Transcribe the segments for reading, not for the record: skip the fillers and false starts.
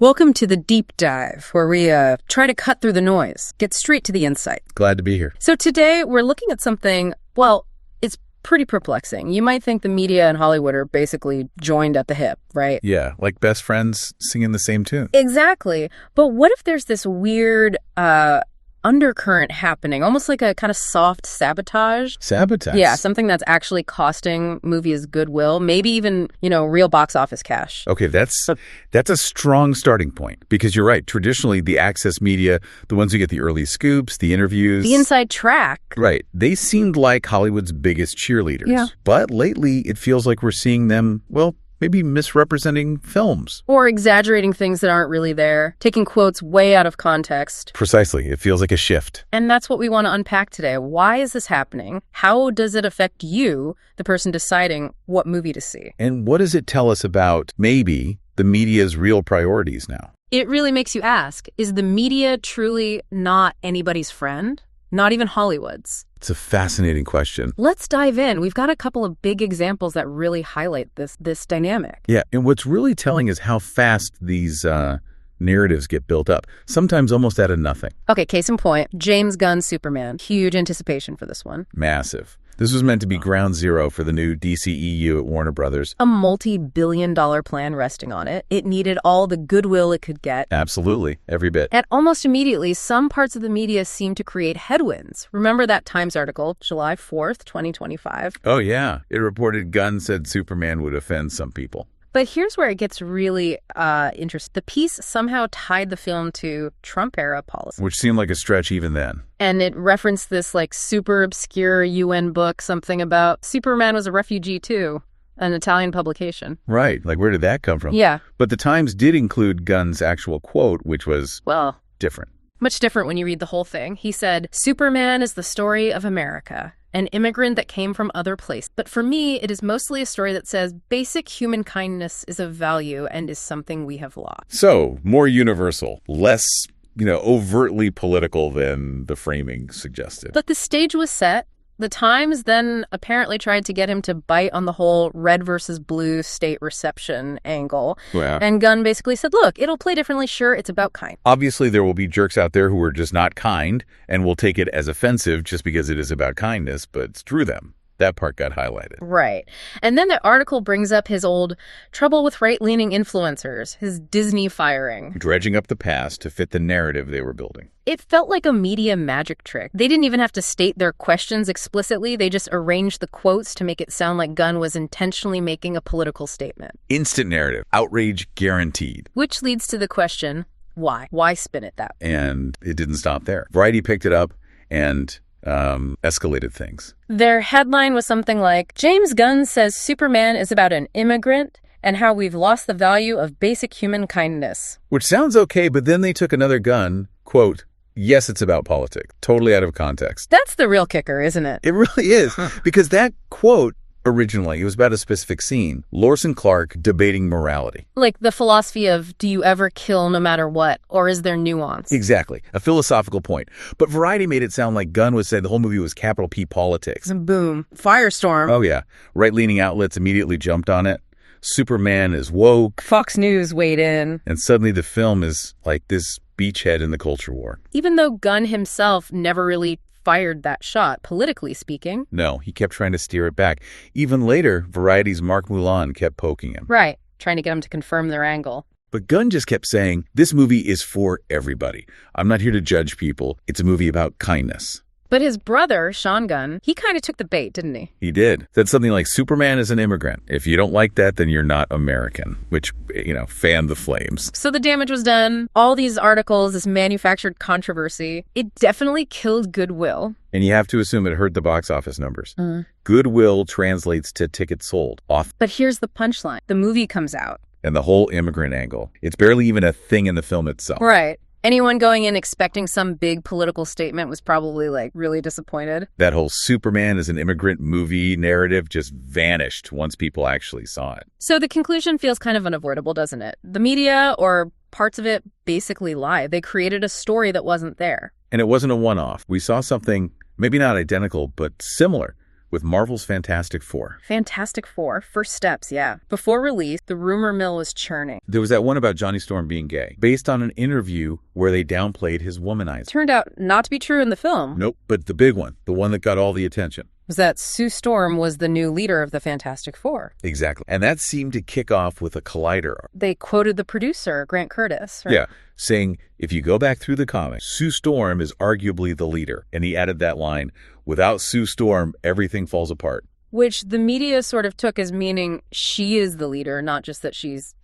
Welcome to the deep dive, where we try to cut through the noise, get straight to the insight. Glad to be here. So today we're looking at something, well, it's pretty perplexing. You might think the media and Hollywood are basically joined at the hip, right? Yeah, like best friends singing the same tune. Exactly. But what if there's this weird undercurrent happening, almost like a kind of soft sabotage? Sabotage? Yeah, something that's actually costing movies goodwill, maybe even, real box office cash. Okay, that's a strong starting point, because you're right. Traditionally, the access media, the ones who get the early scoops, the interviews, the inside track. Right. They seemed like Hollywood's biggest cheerleaders. Yeah. But lately, it feels like we're seeing them, well, maybe misrepresenting films. Or exaggerating things that aren't really there, taking quotes way out of context. Precisely. It feels like a shift. And that's what we want to unpack today. Why is this happening? How does it affect you, the person deciding what movie to see? And what does it tell us about, maybe, the media's real priorities now? It really makes you ask, is the media truly not anybody's friend? Not even Hollywood's? It's a fascinating question. Let's dive in. We've got a couple of big examples that really highlight this dynamic. Yeah, and what's really telling is how fast these narratives get built up, sometimes almost out of nothing. Okay, case in point, James Gunn's Superman. Huge anticipation for this one. Massive. This was meant to be ground zero for the new DCEU at Warner Brothers. A multi-billion-dollar plan resting on it. It needed all the goodwill it could get. Absolutely. Every bit. And almost immediately, some parts of the media seemed to create headwinds. Remember that Times article, July 4th, 2025? Oh, yeah. It reported Gunn said Superman would offend some people. But here's where it gets really interesting. The piece somehow tied the film to Trump-era policy. Which seemed like a stretch even then. And it referenced this super obscure UN book, something about Superman was a refugee too, an Italian publication. Right. Like, where did that come from? Yeah. But the Times did include Gunn's actual quote, which was, well, different. Much different when you read the whole thing. He said, Superman is the story of America, an immigrant that came from other places. But for me, it is mostly a story that says basic human kindness is of value and is something we have lost. So, more universal, less, overtly political than the framing suggested. But the stage was set. The Times then apparently tried to get him to bite on the whole red versus blue state reception angle. Wow. And Gunn basically said, look, it'll play differently. Sure, it's about kind. Obviously, there will be jerks out there who are just not kind and will take it as offensive just because it is about kindness, but screw them. That part got highlighted. Right. And then the article brings up his old trouble with right-leaning influencers, his Disney firing. Dredging up the past to fit the narrative they were building. It felt like a media magic trick. They didn't even have to state their questions explicitly. They just arranged the quotes to make it sound like Gunn was intentionally making a political statement. Instant narrative. Outrage guaranteed. Which leads to the question, why? Why spin it that way? And it didn't stop there. Variety picked it up and escalated things. Their headline was something like, James Gunn says Superman is about an immigrant and how we've lost the value of basic human kindness. Which sounds okay, but then they took another Gunn, quote, yes, it's about politics. Totally out of context. That's the real kicker, isn't it? It really is. Because that quote, originally, it was about a specific scene. Lorson Clark debating morality. Like the philosophy of, do you ever kill no matter what? Or is there nuance? Exactly. A philosophical point. But Variety made it sound like Gunn was saying the whole movie was capital P politics. And boom. Firestorm. Oh, yeah. Right-leaning outlets immediately jumped on it. Superman is woke. Fox News weighed in. And suddenly the film is like this beachhead in the culture war. Even though Gunn himself never really fired that shot, politically speaking. No, he kept trying to steer it back. Even later, Variety's Mark Moulin kept poking him. Right, trying to get him to confirm their angle. But Gunn just kept saying, this movie is for everybody. I'm not here to judge people. It's a movie about kindness. But his brother, Sean Gunn, he kind of took the bait, didn't he? He did. Said something like, Superman is an immigrant. If you don't like that, then you're not American, which, fanned the flames. So the damage was done. All these articles, this manufactured controversy, it definitely killed goodwill. And you have to assume it hurt the box office numbers. Goodwill translates to tickets sold. Off. But here's the punchline. The movie comes out. And the whole immigrant angle. It's barely even a thing in the film itself. Right. Anyone going in expecting some big political statement was probably really disappointed. That whole Superman is an immigrant movie narrative just vanished once people actually saw it. So the conclusion feels kind of unavoidable, doesn't it? The media, or parts of it, basically lied. They created a story that wasn't there. And it wasn't a one-off. We saw something, maybe not identical, but similar with Marvel's Fantastic Four. Fantastic Four, first steps, yeah. Before release, the rumor mill was churning. There was that one about Johnny Storm being gay, based on an interview where they downplayed his womanizing. Turned out not to be true in the film. Nope, but the big one, the one that got all the attention, was that Sue Storm was the new leader of the Fantastic Four. Exactly. And that seemed to kick off with a collider. They quoted the producer, Grant Curtis. Right? Yeah, saying, if you go back through the comics, Sue Storm is arguably the leader. And he added that line, without Sue Storm, everything falls apart. Which the media sort of took as meaning she is the leader, not just that she's,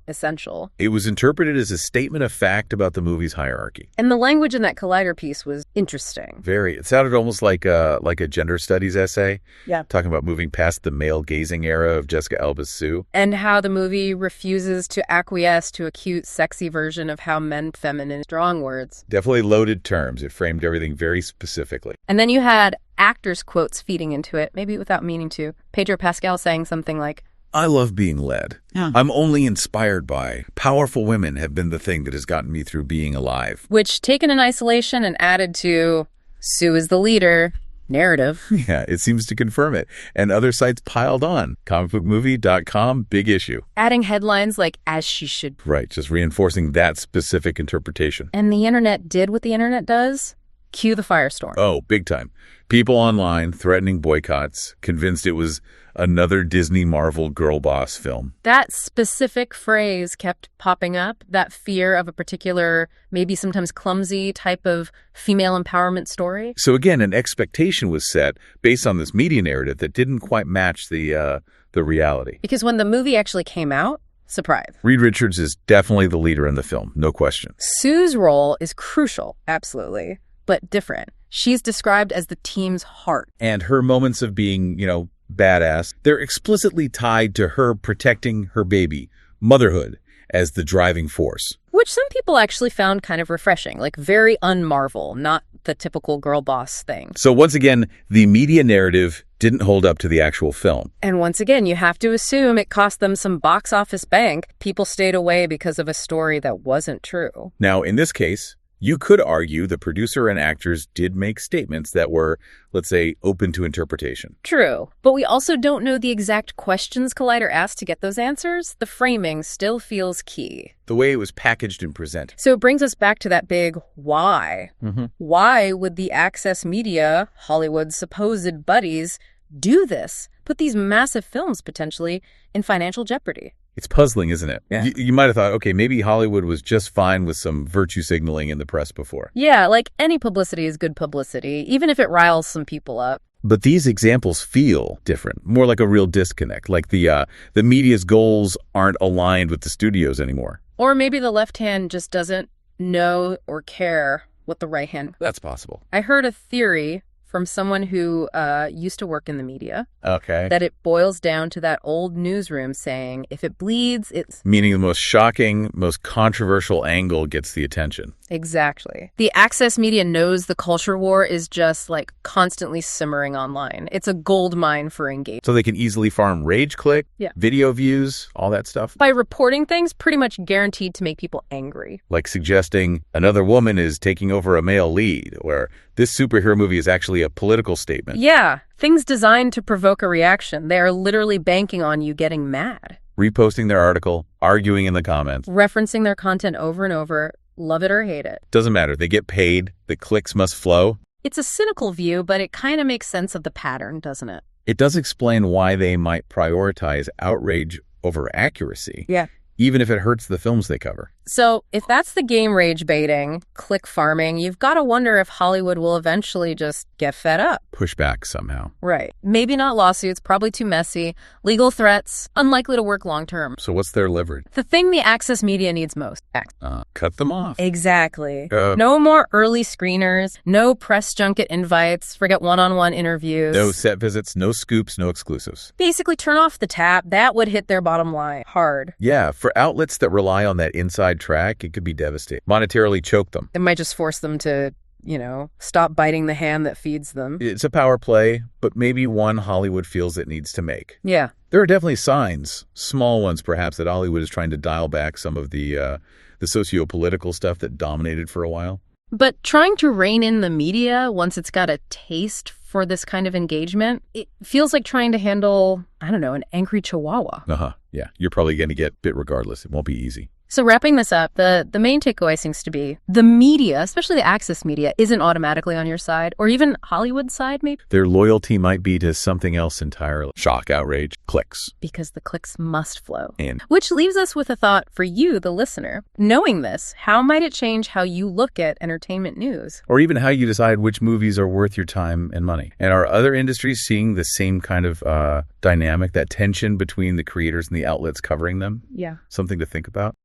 essential. It was interpreted as a statement of fact about the movie's hierarchy. And the language in that Collider piece was interesting. Very. It sounded almost like a gender studies essay. Yeah. Talking about moving past the male gazing era of Jessica Alba's Sue. And how the movie refuses to acquiesce to a cute, sexy version of how men feminine strong words. Definitely loaded terms. It framed everything very specifically. And then you had actors' quotes feeding into it, maybe without meaning to. Pedro Pascal saying something like, I love being led. Yeah. I'm only inspired by. Powerful women have been the thing that has gotten me through being alive. Which, taken in isolation and added to Sue is the leader narrative. Yeah, it seems to confirm it. And other sites piled on. Comicbookmovie.com, big issue. Adding headlines like, as she should. Right, just reinforcing that specific interpretation. And the internet did what the internet does. Cue the firestorm. Oh, big time. People online threatening boycotts, convinced it was another Disney Marvel girl boss film. That specific phrase kept popping up, that fear of a particular, maybe sometimes clumsy type of female empowerment story. So again, an expectation was set based on this media narrative that didn't quite match the reality. Because when the movie actually came out, surprise. Reed Richards is definitely the leader in the film, no question. Sue's role is crucial, absolutely, but different. She's described as the team's heart. And her moments of being, badass, they're explicitly tied to her protecting her baby, motherhood, as the driving force. Which some people actually found kind of refreshing, like very un-Marvel, not the typical girl boss thing. So once again, the media narrative didn't hold up to the actual film. And once again, you have to assume it cost them some box office bank. People stayed away because of a story that wasn't true. Now, in this case, you could argue the producer and actors did make statements that were, let's say, open to interpretation. True, but we also don't know the exact questions Collider asked to get those answers. The framing still feels key. The way it was packaged and presented. So it brings us back to that big why. Mm-hmm. Why would the access media, Hollywood's supposed buddies, do this? Put these massive films potentially in financial jeopardy. It's puzzling, isn't it? Yeah. You might have thought, okay, maybe Hollywood was just fine with some virtue signaling in the press before. Yeah, like any publicity is good publicity, even if it riles some people up. But these examples feel different, more like a real disconnect, like the media's goals aren't aligned with the studios anymore. Or maybe the left hand just doesn't know or care what the right hand... That's possible. I heard a theory from someone who used to work in the media. Okay. That it boils down to that old newsroom saying, if it bleeds, it's... Meaning the most shocking, most controversial angle gets the attention. Exactly. The access media knows the culture war is just like constantly simmering online. It's a gold mine for engagement. So they can easily farm rage click, video views, all that stuff. By reporting things, pretty much guaranteed to make people angry. Like suggesting another woman is taking over a male lead, or this superhero movie is actually a political statement. Yeah. Things designed to provoke a reaction. They are literally banking on you getting mad. Reposting their article, arguing in the comments. Referencing their content over and over. Love it or hate it. Doesn't matter. They get paid. The clicks must flow. It's a cynical view, but it kind of makes sense of the pattern, doesn't it? It does explain why they might prioritize outrage over accuracy. Yeah. Even if it hurts the films they cover. So if that's the game rage baiting, click farming, you've got to wonder if Hollywood will eventually just get fed up. Push back somehow. Right. Maybe not lawsuits, probably too messy. Legal threats, unlikely to work long term. So what's their leverage? The thing the access media needs most. Cut them off. Exactly. No more early screeners, no press junket invites, forget one-on-one interviews. No set visits, no scoops, no exclusives. Basically turn off the tap. That would hit their bottom line hard. Yeah, for outlets that rely on that inside track, it could be devastating. Monetarily choke them. It might just force them to, stop biting the hand that feeds them. It's a power play, but maybe one Hollywood feels it needs to make. Yeah. There are definitely signs, small ones perhaps, that Hollywood is trying to dial back some of the socio-political stuff that dominated for a while. But trying to rein in the media once it's got a taste for this kind of engagement, it feels like trying to handle, I don't know, an angry chihuahua. Yeah, you're probably going to get bit regardless. It won't be easy. So wrapping this up, the main takeaway seems to be the media, especially the access media, isn't automatically on your side, or even Hollywood's side, maybe. Their loyalty might be to something else entirely. Shock, outrage, clicks. Because the clicks must flow. And which leaves us with a thought for you, the listener. Knowing this, how might it change how you look at entertainment news? or even how you decide which movies are worth your time and money. And are other industries seeing the same kind of dynamic, that tension between the creators and the outlets covering them? Yeah. Something to think about.